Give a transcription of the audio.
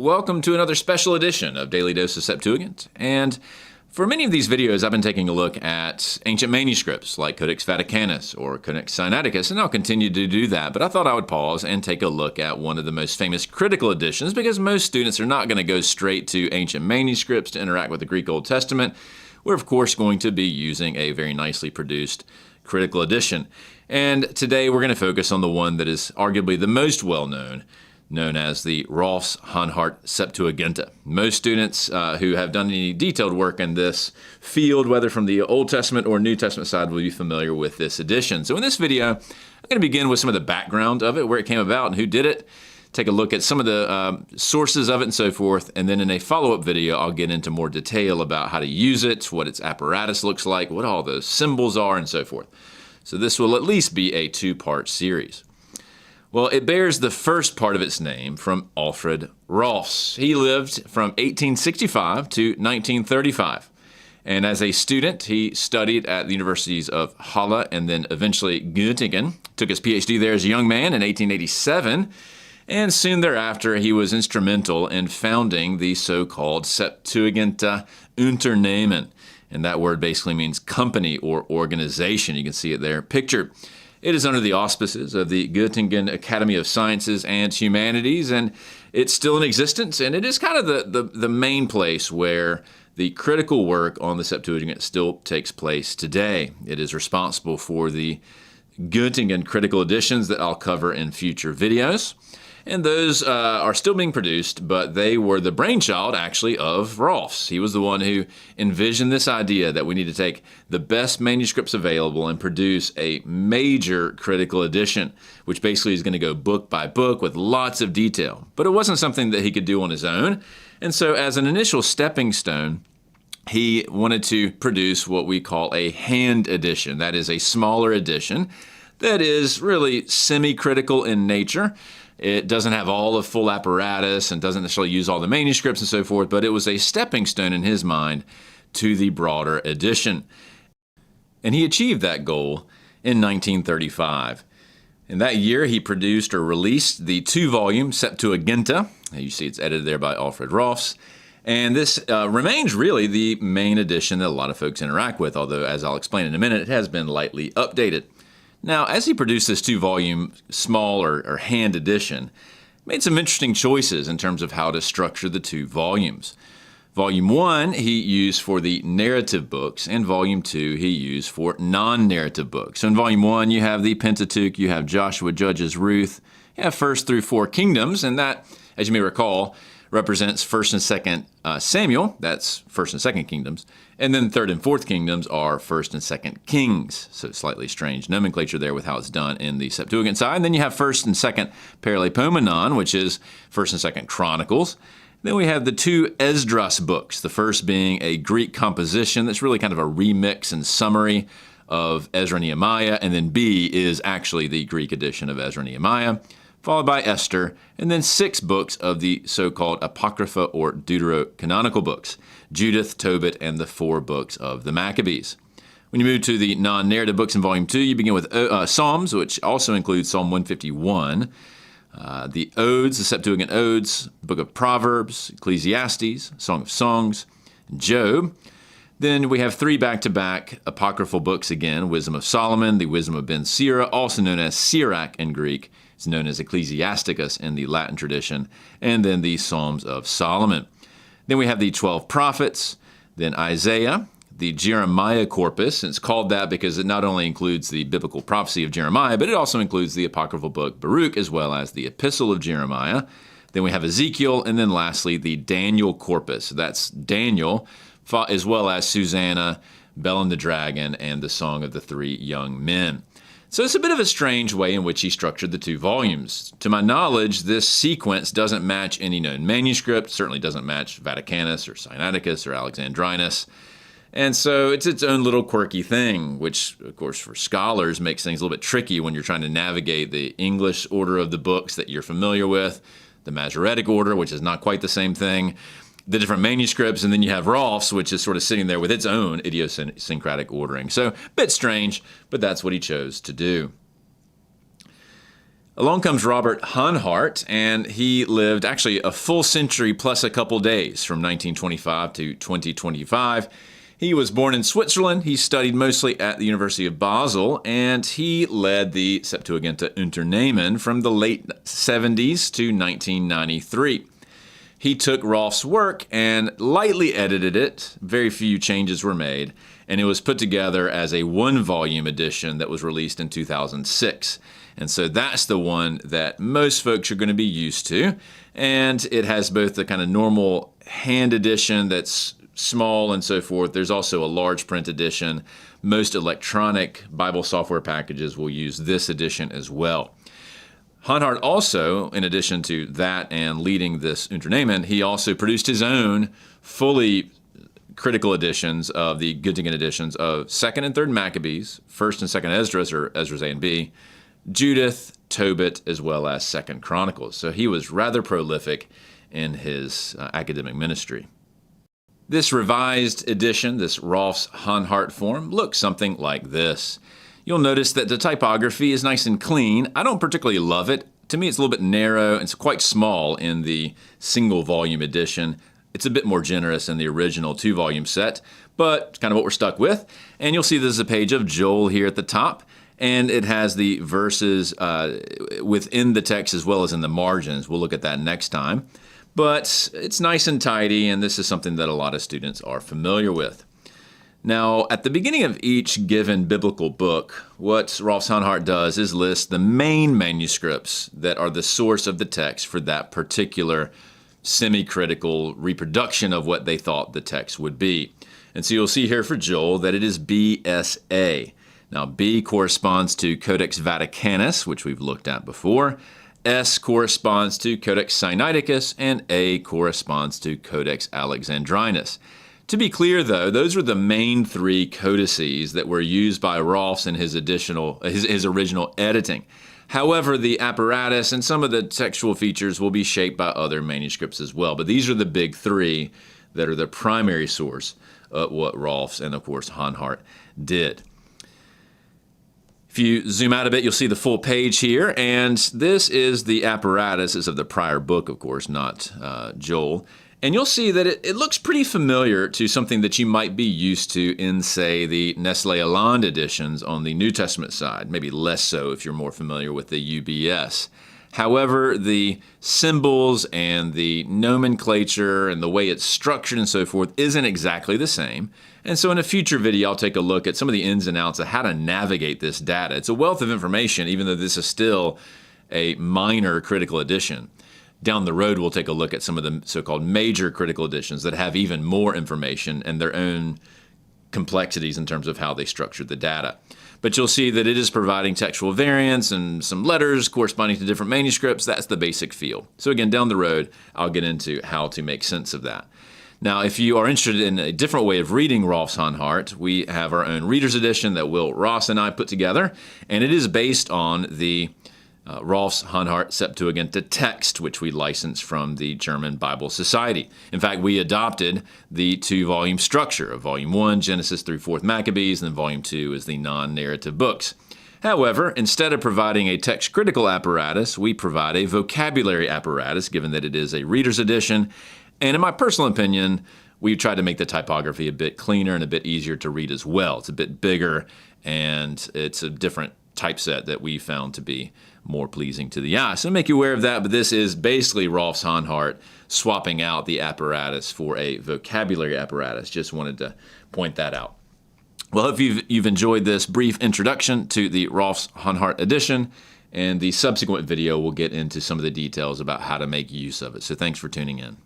Welcome to another special edition of Daily Dose of Septuagint. And for many of these videos, I've been taking a look at ancient manuscripts like Codex Vaticanus or Codex Sinaiticus, and I'll continue to do that. But I thought I would pause and take a look at one of the most famous critical editions, because most students are not going to go straight to ancient manuscripts to interact with the Greek Old Testament. We're, of course, going to be using a very nicely produced critical edition. And today we're going to focus on the one that is arguably the most well-known, known as the Rahlfs-Hanhart Septuaginta. Most students who have done any detailed work in this field, whether from the Old Testament or New Testament side, will be familiar with this edition. So in this video, I'm going to begin with some of the background of it, where it came about and who did it, take a look at some of the sources of it and so forth, and then in a follow-up video, I'll get into more detail about how to use it, what its apparatus looks like, what all those symbols are, and so forth. So this will at least be a two-part series. Well, it bears the first part of its name from Alfred Rahlfs. He lived from 1865 to 1935. And as a student, he studied at the universities of Halle and then eventually Göttingen. Took his PhD there as a young man in 1887. And soon thereafter, he was instrumental in founding the so-called Septuaginta Unternehmen. And that word basically means company or organization. You can see it there pictured. It is under the auspices of the Göttingen Academy of Sciences and Humanities, and it's still in existence, and it is kind of the main place where the critical work on the Septuagint still takes place today. It is responsible for the Göttingen critical editions that I'll cover in future videos. And those are still being produced, but they were the brainchild, actually, of Rahlfs. He was the one who envisioned this idea that we need to take the best manuscripts available and produce a major critical edition, which basically is going to go book by book with lots of detail. But it wasn't something that he could do on his own. And so as an initial stepping stone, he wanted to produce what we call a hand edition. That is a smaller edition that is really semi-critical in nature. It doesn't have all the full apparatus and doesn't necessarily use all the manuscripts and so forth, but it was a stepping stone in his mind to the broader edition. And he achieved that goal in 1935. In that year, he produced or released the two-volume Septuaginta. You see it's edited there by Alfred Rahlfs. And this remains really the main edition that a lot of folks interact with, although, as I'll explain in a minute, it has been lightly updated. Now, as he produced this two-volume small or hand edition, he made some interesting choices in terms of how to structure the two volumes. Volume 1 he used for the narrative books, and Volume 2 he used for non-narrative books. So in Volume 1 you have the Pentateuch, you have Joshua, Judges, Ruth, you have 1st through 4 Kingdoms, and that, as you may recall, represents 1st and 2nd Samuel, that's 1st and 2nd Kingdoms, and then 3rd and 4th Kingdoms are 1st and 2nd Kings. So slightly strange nomenclature there with how it's done in the Septuagint side. And then you have 1st and 2nd Paralipomenon, which is 1st and 2nd Chronicles. Then we have the two Esdras books, the first being a Greek composition that's really kind of a remix and summary of Ezra and Nehemiah, and then B is actually the Greek edition of Ezra and Nehemiah, followed by Esther, and then 6 books of the so-called Apocrypha or Deuterocanonical books, Judith, Tobit, and the 4 books of the Maccabees. When you move to the non-narrative books in Volume 2, you begin with Psalms, which also includes Psalm 151, the Odes, the Septuagint Odes, Book of Proverbs, Ecclesiastes, Song of Songs, Job. Then we have 3 back-to-back apocryphal books again, Wisdom of Solomon, the Wisdom of Ben Sira, also known as Sirach in Greek. It's known as Ecclesiasticus in the Latin tradition, and then the Psalms of Solomon. Then we have the 12 prophets, then Isaiah, the Jeremiah corpus, and it's called that because it not only includes the biblical prophecy of Jeremiah, but it also includes the apocryphal book Baruch, as well as the epistle of Jeremiah. Then we have Ezekiel, and then lastly, the Daniel corpus. That's Daniel, as well as Susanna, Bel and the Dragon, and the Song of the Three Young Men. So it's a bit of a strange way in which he structured the two volumes. To my knowledge, this sequence doesn't match any known manuscript, certainly doesn't match Vaticanus or Sinaiticus or Alexandrinus. And so it's its own little quirky thing, which, of course, for scholars makes things a little bit tricky when you're trying to navigate the English order of the books that you're familiar with, the Masoretic order, which is not quite the same thing, the different manuscripts, and then you have Rahlfs, which is sort of sitting there with its own idiosyncratic ordering. So a bit strange, but that's what he chose to do. Along comes Rahlfs-Hanhart, and he lived actually a full century plus a couple days from 1925 to 2025. He was born in Switzerland. He studied mostly at the University of Basel, and he led the Septuaginta Unternehmen from the late 70s to 1993. He took Rahlfs' work and lightly edited it. Very few changes were made, and it was put together as a one-volume edition that was released in 2006. And so that's the one that most folks are going to be used to. And it has both the kind of normal hand edition that's small and so forth. There's also a large print edition. Most electronic Bible software packages will use this edition as well. Hanhart also, in addition to that and leading this Unternehmen, he also produced his own fully critical editions of the Göttingen editions of 2nd and 3rd Maccabees, 1st and 2nd Esdras, or Esdras A and B, Judith, Tobit, as well as 2nd Chronicles. So he was rather prolific in his academic ministry. This revised edition, this Rahlfs-Hanhart form, looks something like this. You'll notice that the typography is nice and clean. I don't particularly love it. To me, it's a little bit narrow. It's quite small in the single volume edition. It's a bit more generous in the original 2-volume set, but it's kind of what we're stuck with. And you'll see there's a page of Joel here at the top, and it has the verses within the text as well as in the margins. We'll look at that next time. But it's nice and tidy, and this is something that a lot of students are familiar with. Now, at the beginning of each given biblical book, what Rahlfs-Hanhart does is list the main manuscripts that are the source of the text for that particular semi-critical reproduction of what they thought the text would be. And so you'll see here for Joel that it is BSA. Now, B corresponds to Codex Vaticanus, which we've looked at before. S corresponds to Codex Sinaiticus, and A corresponds to Codex Alexandrinus. To be clear, though, those were the main 3 codices that were used by Rahlfs in his original editing. However, the apparatus and some of the textual features will be shaped by other manuscripts as well. But these are the big 3 that are the primary source of what Rahlfs and, of course, Hanhart did. If you zoom out a bit, you'll see the full page here, and this is the apparatus. It's of the prior book, of course, not Joel. And you'll see that it looks pretty familiar to something that you might be used to in, say, the Nestle-Aland editions on the New Testament side, maybe less so if you're more familiar with the UBS. However, the symbols and the nomenclature and the way it's structured and so forth isn't exactly the same. And so in a future video, I'll take a look at some of the ins and outs of how to navigate this data. It's a wealth of information, even though this is still a minor critical edition. Down the road, we'll take a look at some of the so-called major critical editions that have even more information and their own complexities in terms of how they structure the data. But you'll see that it is providing textual variants and some letters corresponding to different manuscripts. That's the basic feel. So again, down the road, I'll get into how to make sense of that. Now, if you are interested in a different way of reading Rahlfs-Hanhart, we have our own reader's edition that Will Ross and I put together, and it is based on the Rahlfs-Hanhart Septuaginta text, which we licensed from the German Bible Society. In fact, we adopted the 2-volume structure of Volume 1, Genesis through 4th Maccabees, and then Volume 2 is the non-narrative books. However, instead of providing a text-critical apparatus, we provide a vocabulary apparatus, given that it is a reader's edition. And in my personal opinion, we've tried to make the typography a bit cleaner and a bit easier to read as well. It's a bit bigger, and it's a different typeset that we found to be more pleasing to the eye. So make you aware of that, but this is basically Rahlfs-Hanhart swapping out the apparatus for a vocabulary apparatus. Just wanted to point that out. Well, I hope you've enjoyed this brief introduction to the Rahlfs-Hanhart edition, and the subsequent video will get into some of the details about how to make use of it. So thanks for tuning in.